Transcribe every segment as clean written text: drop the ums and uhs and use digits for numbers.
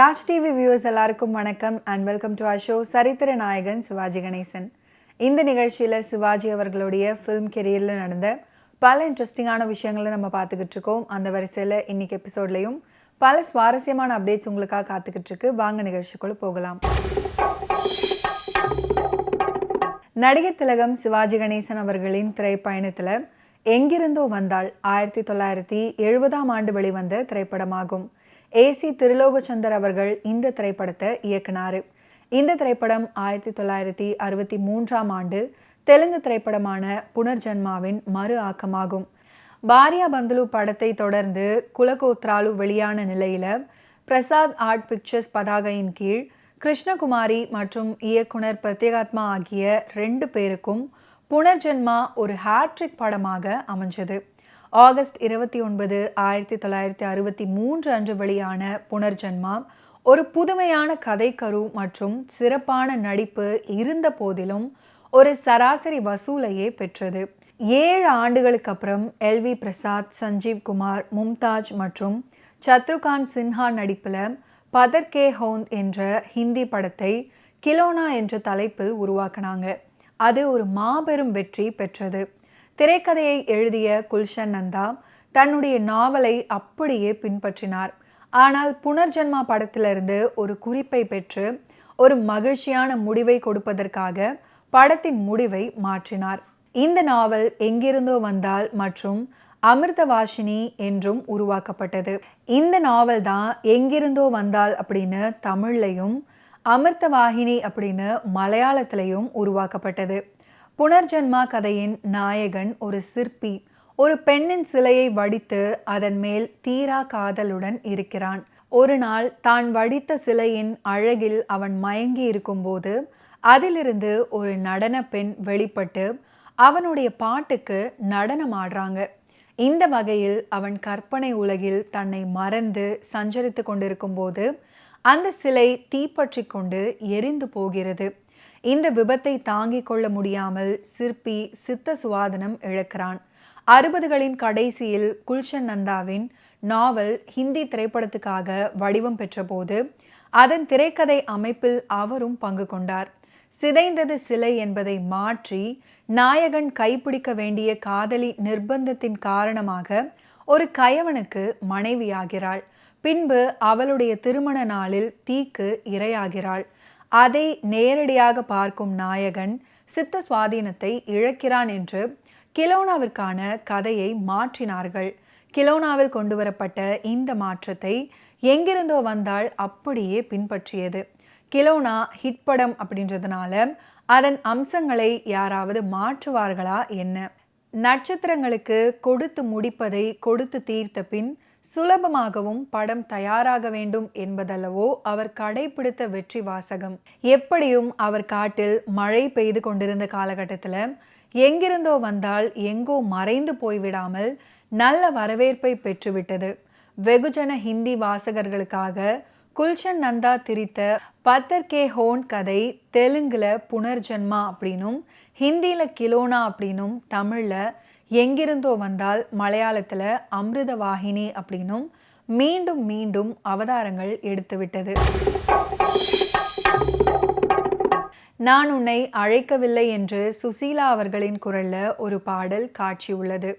Raj TV viewers எல்லாருக்கும் வணக்கம் and welcome to our show சரித்திர நாயகன் சிவாஜி கணேசன். இந்த நிகழ்ச்சியில் சிவாஜி அவர்களுடைய ஃபிலிம் கெரியரில் நடந்த பல இன்ட்ரெஸ்டிங்கான விஷயங்களை நம்ம பார்த்துக்கிட்டு இருக்கோம். அந்த வரிசையில் இன்னைக்கு எபிசோட்லையும் பல சுவாரஸ்யமான அப்டேட்ஸ் உங்களுக்காக காத்துக்கிட்டு இருக்கு. வாங்க நிகழ்ச்சிக்குள்ள போகலாம். நடிகர் திலகம் சிவாஜி கணேசன் அவர்களின் திரைப்பயணத்தில் எங்கிருந்தோ வந்தால் 1970ஆம் ஆண்டு வெளிவந்த திரைப்படமாகும். ஏசி திருலோகச்சந்தர் அவர்கள் இந்த திரைப்படத்தை இயக்குனார். இந்த திரைப்படம் 1963ஆம் ஆண்டு தெலுங்கு திரைப்படமான புனர்ஜன்மாவின் மறு ஆக்கமாகும். பாரியா பந்துலு படத்தை தொடர்ந்து குலகோத்ராலு வெளியான நிலையில் பிரசாத் ஆர்ட் பிக்சர்ஸ் பதாகையின் கீழ் கிருஷ்ணகுமாரி மற்றும் இயக்குனர் பிரத்யேகாத்மா ஆகிய 2 பேருக்கும் புனர்ஜன்மா ஒரு ஹேட்ரிக் படமாக அமைஞ்சது. ஆகஸ்ட் 29, 1963 அன்று வெளியான புனர்ஜன்மா ஒரு புதுமையான கதைக்கரு மற்றும் சிறப்பான நடிப்பு இருந்த போதிலும் ஒரு சராசரி வசூலையே பெற்றது. 7 ஆண்டுகளுக்கு அப்புறம் எல்வி பிரசாத், சஞ்சீவ் குமார், மும்தாஜ் மற்றும் சத்ருகாந்த் சின்ஹா நடிப்பில் பதர் கே ஹோந்த் என்ற ஹிந்தி படத்தை கிலோனா என்ற தலைப்பில் உருவாக்கினாங்க. அது ஒரு மாபெரும் வெற்றி பெற்றது. திரைக்கதையை எழுதிய குல்ஷன் நந்தா தன்னுடைய நாவலை அப்படியே பின்பற்றினார். ஆனால் புனர்ஜன்மா படத்திலிருந்து ஒரு குறிப்பை பெற்று ஒரு மகிழ்ச்சியான முடிவை கொடுப்பதற்காக படத்தின் முடிவை மாற்றினார். இந்த நாவல் எங்கிருந்தோ வந்தால் மற்றும் அமிர்தவாஷினி என்றும் உருவாக்கப்பட்டது. இந்த நாவல் தான் எங்கிருந்தோ வந்தால் அப்படின்னு தமிழ்லையும் அமிர்தவாகினி அப்படின்னு மலையாளத்திலையும் உருவாக்கப்பட்டது. புனர்ஜன்மா கதையின் நாயகன் ஒரு சிற்பி ஒரு பெண்ணின் சிலையை வடித்து அதன் மேல் தீரா காதலுடன் இருக்கிறான். ஒரு நாள் தான் வடித்த சிலையின் அழகில் அவன் மயங்கி இருக்கும்போது அதிலிருந்து ஒரு நடன பெண் வெளிப்பட்டு அவனுடைய பாட்டுக்கு நடனம் ஆடுறாங்க. இந்த வகையில் அவன் கற்பனை உலகில் தன்னை மறந்து சஞ்சரித்து கொண்டிருக்கும் போது அந்த சிலை தீப்பற்றி கொண்டு எரிந்து போகிறது. இந்த விபத்தை தாங்கிக் கொள்ள முடியாமல் சிற்பி சித்த சுவாதனம் இழக்கிறான். 60களின் கடைசியில் குல்ஷன் நந்தாவின் நாவல் ஹிந்தி திரைப்படத்துக்காக வடிவம் பெற்றபோது அதன் திரைக்கதை அமைப்பில் அவரும் பங்கு கொண்டார். சிதைந்தது சிலை என்பதை மாற்றி நாயகன் கைப்பிடிக்க வேண்டிய காதலி நிர்பந்தத்தின் காரணமாக ஒரு கயவனுக்கு மனைவியாகிறாள். பின்பு அவளுடைய திருமண நாளில் தீக்கு இரையாகிறாள். அதை நேரடியாக பார்க்கும் நாயகன் சித்த சுவாதீனத்தை இழக்கிறான் என்று கிலோனாவிற்கான கதையை மாற்றினார்கள். கிலோனாவில் கொண்டு வரப்பட்ட இந்த மாற்றத்தை எங்கிருந்தோ வந்தால் அப்படியே பின்பற்றியது. கிலோனா ஹிட் படம் அப்படின்றதுனால அதன் அம்சங்களை யாராவது மாற்றுவார்களா என்ன? நட்சத்திரங்களுக்கு கொடுத்து முடிப்பதை கொடுத்து தீர்த்த பின் சுலபமாகவும் படம் தயாராக வேண்டும் என்பதல்லவோ அவர் கடைபிடித்த வெற்றி வாசகம். எப்படியும் அவர் காட்டில் மழை பெய்து கொண்டிருந்த காலகட்டத்தில் எங்கிருந்தோ வந்தால் எங்கோ மறைந்து போய்விடாமல் நல்ல வரவேற்பை பெற்றுவிட்டது. வெகுஜன ஹிந்தி வாசகர்களுக்காக குல்ஷன் நந்தா திரித்த பத்தர் கே ஹோன் கதை தெலுங்குல புனர்ஜன்மா அப்படின்னும் ஹிந்தியில கிலோனா அப்படின்னும் தமிழ்ல எங்கிருந்தோ வந்தால் மலையாளத்தில் அமிர்தவாகினி அப்படின்னும் மீண்டும் மீண்டும் அவதாரங்கள் எடுத்துவிட்டது. நான் உன்னை அழைக்கவில்லை என்று சுசீலா அவர்களின் குரல்ல ஒரு பாடல் காட்சி உள்ளது.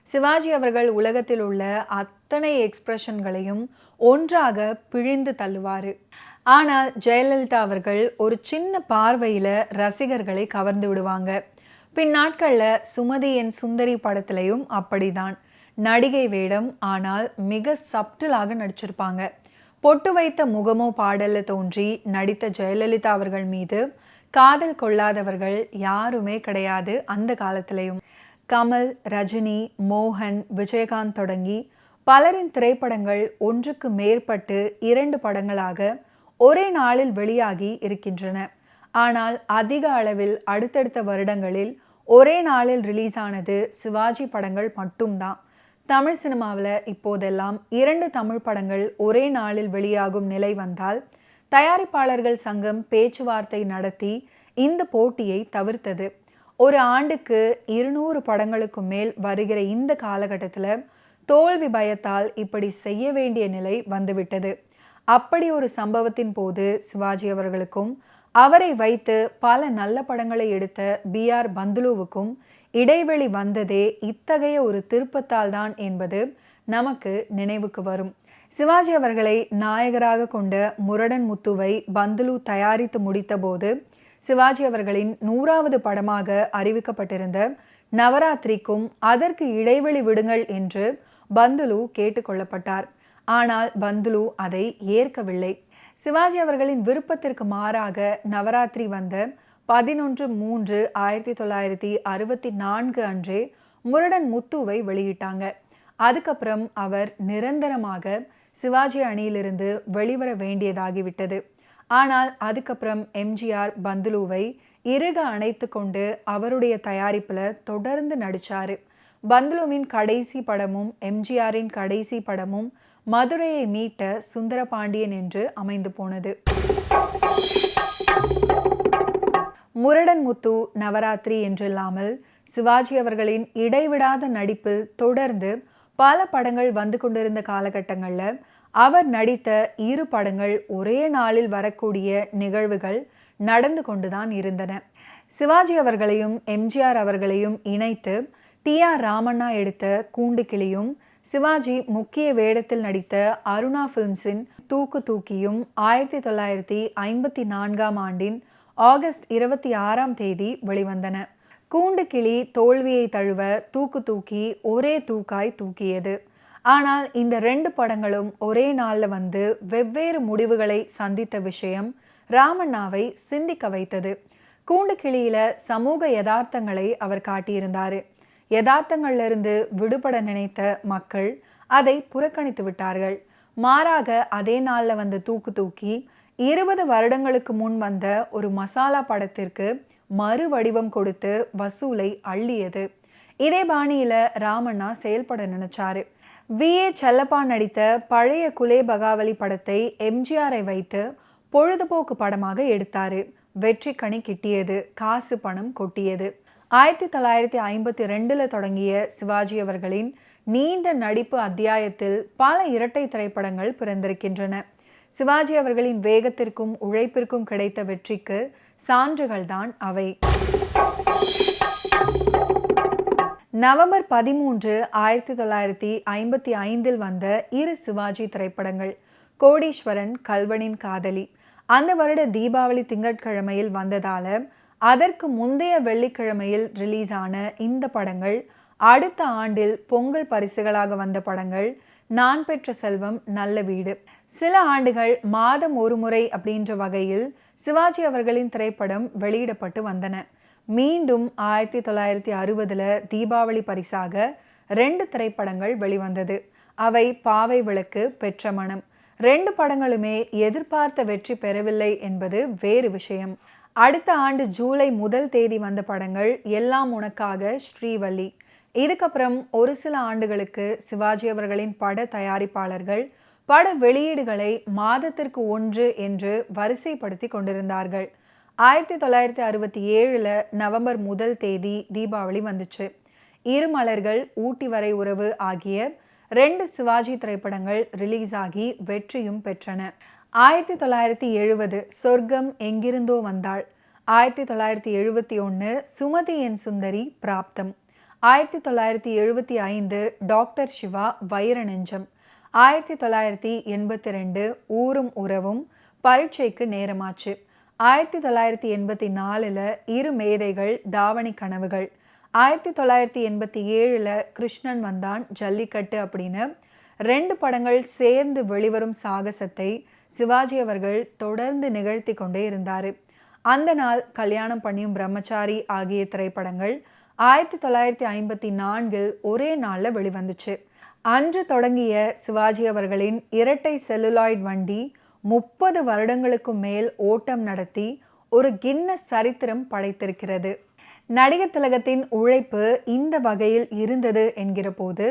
சிவாஜி அவர்கள் உலகத்தில் உள்ள அத்தனை எக்ஸ்பிரஷன்களையும் ஒன்றாக பிழிந்து தள்ளுவார். ஆனால் ஜெயலலிதா அவர்கள் ஒரு சின்ன பார்வையில ரசிகர்களை கவர்ந்து விடுவாங்க. பின் நாட்களில் சுமதி என் சுந்தரி படத்திலையும் அப்படிதான் நடிகை வேடம், ஆனால் மிக சப்டிலாக நடிச்சிருப்பாங்க. பொட்டு வைத்த முகமோ பாடல்ல தோன்றி நடித்த ஜெயலலிதா அவர்கள் மீது காதல் கொள்ளாதவர்கள் யாருமே கிடையாது அந்த காலத்திலையும். கமல், ரஜினி, மோகன், விஜயகாந்த் தொடங்கி பலரின் திரைப்படங்கள் ஒன்றுக்கு மேற்பட்டு 2 படங்களாக ஒரே நாளில் வெளியாகி இருக்கின்றன. ஆனால் அதிக அளவில் அடுத்தடுத்த வருடங்களில் ஒரே நாளில் ரிலீஸ் ஆனது சிவாஜி படங்கள் மட்டும்தான். தமிழ் சினிமாவில் இப்போதெல்லாம் 2 தமிழ் படங்கள் ஒரே நாளில் வெளியாகும் நிலை வந்தால் தயாரிப்பாளர்கள் சங்கம் பேச்சுவார்த்தை நடத்தி இந்த போட்டியை தவிர்த்தது. ஒரு ஆண்டுக்கு 200 படங்களுக்கு மேல் வருகிற இந்த காலகட்டத்தில் தோல்வி பயத்தால் இப்படி செய்ய வேண்டிய நிலை வந்துவிட்டது. அப்படி ஒரு சம்பவத்தின் போது சிவாஜி அவர்களுக்கும் அவரை வைத்து பல நல்ல படங்களை எடுத்த B.R. பந்துலுவுக்கும் இடைவெளி வந்ததே இத்தகைய ஒரு திருப்பத்தால் தான் என்பது நமக்கு நினைவுக்கு வரும். சிவாஜி அவர்களை நாயகராக கொண்ட முரடன் முத்துவை பந்துலு தயாரித்து முடித்த போது சிவாஜி அவர்களின் 100வது படமாக அறிவிக்கப்பட்டிருந்த நவராத்திரிக்கும் அதற்கு இடைவெளி விடுங்கள் என்று பந்துலு கேட்டுக்கொள்ளப்பட்டார். ஆனால் பந்துலு அதை ஏற்கவில்லை. சிவாஜி அவர்களின் விருப்பத்திற்கு மாறாக நவராத்திரி வந்த 11/3/1964 அன்றே முரடன் முத்துவை வெளியிட்டாங்க. அதுக்கப்புறம் அவர் நிரந்தரமாக சிவாஜி அணியிலிருந்து வெளிவர வேண்டியதாகிவிட்டது. ஆனால் அதுக்கப்புறம் எம்ஜிஆர் பந்துலுவை இறுக அணைத்து கொண்டு அவருடைய தயாரிப்பில் தொடர்ந்து நடிச்சாரு. பந்துலுவின் கடைசி படமும் எம்ஜிஆரின் கடைசி படமும் மதுரையை மீட்ட சுந்தரபாண்டியன் என்று அமைந்து போனது. முரடன் முத்து, நவராத்திரி என்றில்லாமல் சிவாஜி அவர்களின் இடைவிடாத நடிப்பில் தொடர்ந்து பல படங்கள் வந்து கொண்டிருந்த காலகட்டங்களில் அவர் நடித்த 2 படங்கள் ஒரே நாளில் வரக்கூடிய நிகழ்வுகள் நடந்து கொண்டுதான் இருந்தன. சிவாஜி அவர்களையும் எம்ஜிஆர் அவர்களையும் இணைத்து T.R. ராமண்ணா எடுத்த கூண்டுக்கிளியும், சிவாஜி முக்கிய வேடத்தில் நடித்த அருணா ஃபிலிம்ஸின் தூக்கு தூக்கியும் 1954ஆம் ஆண்டின் ஆகஸ்ட் 26ஆம் தேதி வெளிவந்தன. கூண்டுக்கிளி தோல்வியை தழுவ தூக்கு தூக்கி ஒரே தூக்காய் தூக்கியது. ஆனால் இந்த 2 படங்களும் ஒரே நாளில் வந்து வெவ்வேறு முடிவுகளை சந்தித்த விஷயம் ராமண்ணாவை சிந்திக்க வைத்தது. கூண்டுக்கிளியில சமூக யதார்த்தங்களை அவர் காட்டியிருந்தார். யதார்த்தங்களிலிருந்து விடுபட நினைத்த மக்கள் அதை புறக்கணித்து விட்டார்கள். மாறாக அதே நாளில் வந்த தூக்கு தூக்கி 20 வருடங்களுக்கு முன் வந்த ஒரு மசாலா படத்திற்கு மறு வடிவம் கொடுத்து வசூலை அள்ளியது. இதே பாணியில ராமண்ணா செயல்பட நினைச்சாரு. V.A. செல்லப்பா நடித்த பழைய குலே பகாவலி படத்தை எம்ஜிஆரை வைத்து பொழுதுபோக்கு படமாக எடுத்தாரு. வெற்றி கனி கிட்டியது, காசு பணம் கொட்டியது. 1952 தொடங்கிய சிவாஜி அவர்களின் நீண்ட நடிப்பு அத்தியாயத்தில் பல இரட்டை திரைப்படங்கள் பிறந்திருக்கின்றன. சிவாஜி அவர்களின் வேகத்திற்கும் உழைப்பிற்கும் கிடைத்த வெற்றிக்கு சான்றுகள் தான் அவை. நவம்பர் 13, 1955 வந்த 2 சிவாஜி திரைப்படங்கள். கோடீஸ்வரன், கல்வனின் காதலி அந்த வருட தீபாவளி திங்கட்கிழமையில் வந்ததால அதற்கு முந்தைய வெள்ளிக்கிழமையில் ரிலீஸ் ஆன இந்த படங்கள் அடுத்த ஆண்டில் பொங்கல் பரிசுகளாக வந்த படங்கள். நான் பெற்ற செல்வம், நல்ல வீடு. சில ஆண்டுகள் மாதம் ஒரு முறை அப்படின்ற வகையில் சிவாஜி அவர்களின் திரைப்படம் வெளியிடப்பட்டு வந்தன. மீண்டும் 1960 தீபாவளி பரிசாக 2 திரைப்படங்கள் வெளிவந்தது. அவை பாவை விளக்கு, பெற்ற மனம். 2 படங்களுமே எதிர்பார்த்த வெற்றி பெறவில்லை என்பது வேறு விஷயம். அடுத்த ஆண்டு ஜூலை 1 தேதி வந்த படங்கள் எல்லாம் உனக்காக, ஸ்ரீவள்ளி. இதுக்கப்புறம் ஒரு சில ஆண்டுகளுக்கு சிவாஜி அவர்களின் பட தயாரிப்பாளர்கள் பட வெளியீடுகளை மாதத்திற்கு 1 என்று வரிசைப்படுத்தி கொண்டிருந்தார்கள். 1967 நவம்பர் 1 தேதி தீபாவளி வந்துச்சு. இருமலர்கள், ஊட்டி வரை உறவு ஆகிய 2 சிவாஜி திரைப்படங்கள் ரிலீஸ் ஆகி வெற்றியும் பெற்றன. 1970 சொர்க்கம் எங்கிருந்தோ வந்தாள். 1971 சுமதி என் சுந்தரி, பிராப்தம். 1975 டாக்டர் சிவா, வைர நெஞ்சம். 1982 ஊரும் உறவும், பரீட்சைக்கு நேரமாச்சு. 1984 இரு மேதைகள், தாவணி கனவுகள். 1987 கிருஷ்ணன் வந்தான், ஜல்லிக்கட்டு அப்படின்னு 2 படங்கள் சேர்ந்து வெளிவரும் சாகசத்தை சிவாஜி அவர்கள் தொடர்ந்து நிகழ்த்தி கொண்டே இருந்தார். அந்த நாள், கல்யாணம் பண்ணியும் பிரம்மச்சாரி ஆகிய திரைப்படங்கள் 1954 ஒரே நாளில் வெளிவந்துச்சு. அன்று தொடங்கிய சிவாஜி அவர்களின் இரட்டை செல்லுலாய்ட் வண்டி 30 வருடங்களுக்கு மேல் ஓட்டம் நடத்தி ஒரு கின்னஸ் சரித்திரம் படைத்திருக்கிறது. நடிகர் திலகத்தின் உழைப்பு இந்த வகையில் இருந்தது என்கிற போது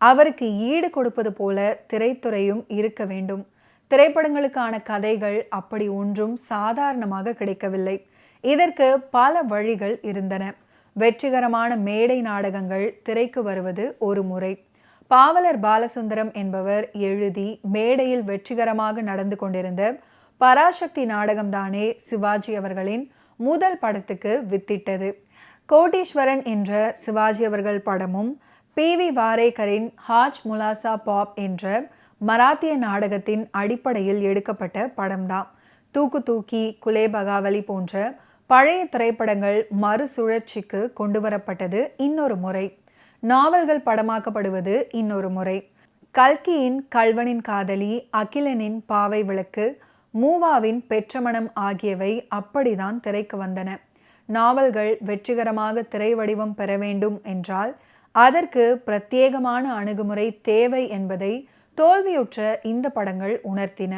அவருக்கு ஈடு கொடுப்பது போல திரைத்துறையும் இருக்க வேண்டும். திரைப்படங்களுக்கான கதைகள் அப்படி ஒன்றும் சாதாரணமாக கிடைக்கவில்லை. இதற்கு பல வழிகள் இருந்தன. வெற்றிகரமான மேடை நாடகங்கள் திரைக்கு வருவது ஒரு முறை. பாவலர் பாலசுந்தரம் என்பவர் எழுதி மேடையில் வெற்றிகரமாக நடந்து கொண்டிருந்த பராசக்தி நாடகம்தானே சிவாஜி அவர்களின் முதல் படத்துக்கு வித்திட்டது. கோட்டீஸ்வரன் என்ற சிவாஜி அவர்கள் படமும் P.V. வாரேகரின் ஹாஜ் முலாசா பாப் என்ற மராத்திய நாடகத்தின் அடிப்படையில் எடுக்கப்பட்ட படம்தான். தூக்கு தூக்கி, குலே பகாவலி போன்ற பழைய திரைப்படங்கள் மறுசுழற்சிக்கு கொண்டு வரப்பட்டது இன்னொரு முறை. நாவல்கள் படமாக்கப்படுவது இன்னொரு முறை. கல்கியின் கல்வனின் காதலி, அகிலனின் பாவை விளக்கு, மூவாவின் பெற்றமணம் ஆகியவை அப்படிதான் திரைக்கு வந்தன. நாவல்கள் வெற்றிகரமாக திரை வடிவம் பெற வேண்டும் என்றால் அதற்கு பிரத்யேகமான அணுகுமுறை தேவை என்பதை தோல்வியுற்ற இந்த படங்கள் உணர்த்தின.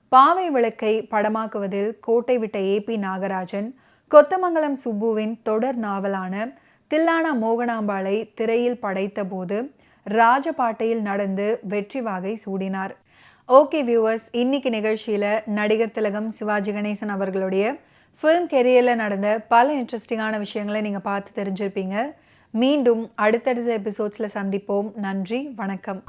பாவை விளக்கை படமாக்குவதில் கோட்டை விட்ட A.P. நாகராஜன் கொத்தமங்கலம் சுப்புவின் தொடர் நாவலான தில்லானா மோகனாம்பாளை திரையில் படைத்த போது ராஜபாட்டையில் நடந்து வெற்றி வாகை சூடினார். ஓகே வியூவர்ஸ், இன்னைக்கு நிகழ்ச்சியில் நடிகர் திலகம் சிவாஜி கணேசன் அவர்களுடைய ஃபிலிம் கெரியரில் நடந்த பல இன்ட்ரெஸ்டிங்கான விஷயங்களை நீங்கள் பார்த்து தெரிஞ்சிருப்பீங்க. மீண்டும் அடுத்தடுத்த எபிசோட்ஸில் சந்திப்போம். நன்றி, வணக்கம்.